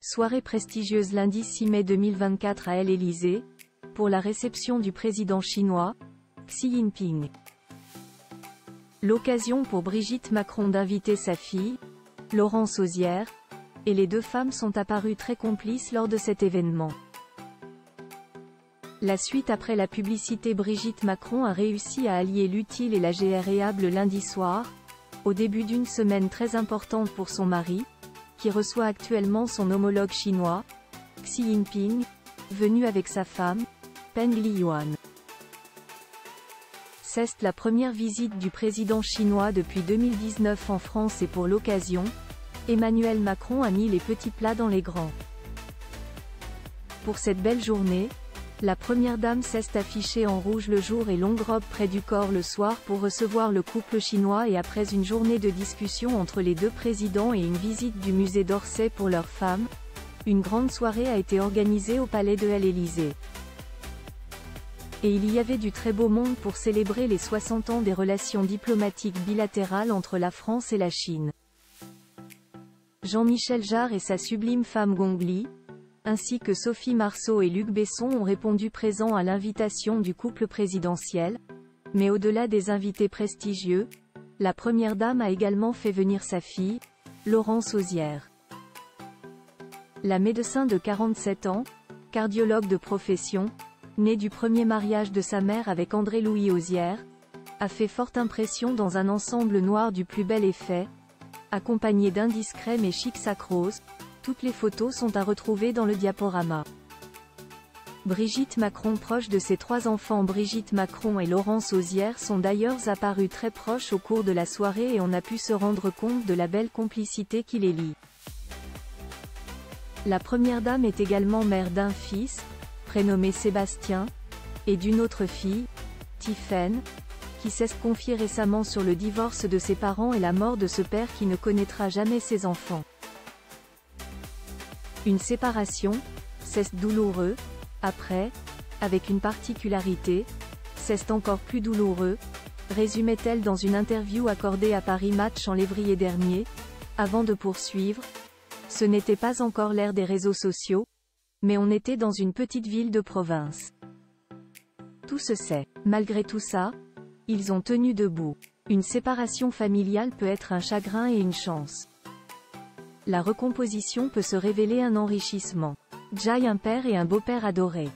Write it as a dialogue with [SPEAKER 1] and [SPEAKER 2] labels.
[SPEAKER 1] Soirée prestigieuse lundi 6 mai 2024 à l'Élysée, pour la réception du président chinois, Xi Jinping. L'occasion pour Brigitte Macron d'inviter sa fille, Laurence Auzière, et les deux femmes sont apparues très complices lors de cet événement. La suite après la publicité. Brigitte Macron a réussi à allier l'utile et l'agréable lundi soir, au début d'une semaine très importante pour son mari, qui reçoit actuellement son homologue chinois, Xi Jinping, venu avec sa femme, Peng Liyuan. C'est la première visite du président chinois depuis 2019 en France et pour l'occasion, Emmanuel Macron a mis les petits plats dans les grands. Pour cette belle journée, la première dame s'est affichée en rouge le jour et longue robe près du corps le soir pour recevoir le couple chinois et après une journée de discussion entre les deux présidents et une visite du musée d'Orsay pour leurs femmes, une grande soirée a été organisée au palais de l'Élysée. Et il y avait du très beau monde pour célébrer les 60 ans des relations diplomatiques bilatérales entre la France et la Chine. Jean-Michel Jarre et sa sublime femme Gong Li, ainsi que Sophie Marceau et Luc Besson ont répondu présents à l'invitation du couple présidentiel, mais au-delà des invités prestigieux, la première dame a également fait venir sa fille, Laurence Auzière. La médecin de 47 ans, cardiologue de profession, née du premier mariage de sa mère avec André-Louis Auzière, a fait forte impression dans un ensemble noir du plus bel effet, accompagné d'un discret mais chic sac rose. Toutes les photos sont à retrouver dans le diaporama. Brigitte Macron proche de ses trois enfants. Brigitte Macron et Laurence Auzière sont d'ailleurs apparus très proches au cours de la soirée et on a pu se rendre compte de la belle complicité qui les lie. La première dame est également mère d'un fils, prénommé Sébastien, et d'une autre fille, Tiphaine, qui s'est confiée récemment sur le divorce de ses parents et la mort de ce père qui ne connaîtra jamais ses enfants. Une séparation, c'est douloureux, après, avec une particularité, c'est encore plus douloureux, résumait-elle dans une interview accordée à Paris Match en février dernier, avant de poursuivre. Ce n'était pas encore l'ère des réseaux sociaux, mais on était dans une petite ville de province. Tout se sait. Malgré tout ça, ils ont tenu debout. Une séparation familiale peut être un chagrin et une chance. La recomposition peut se révéler un enrichissement. Jai un père et un beau-père adorés.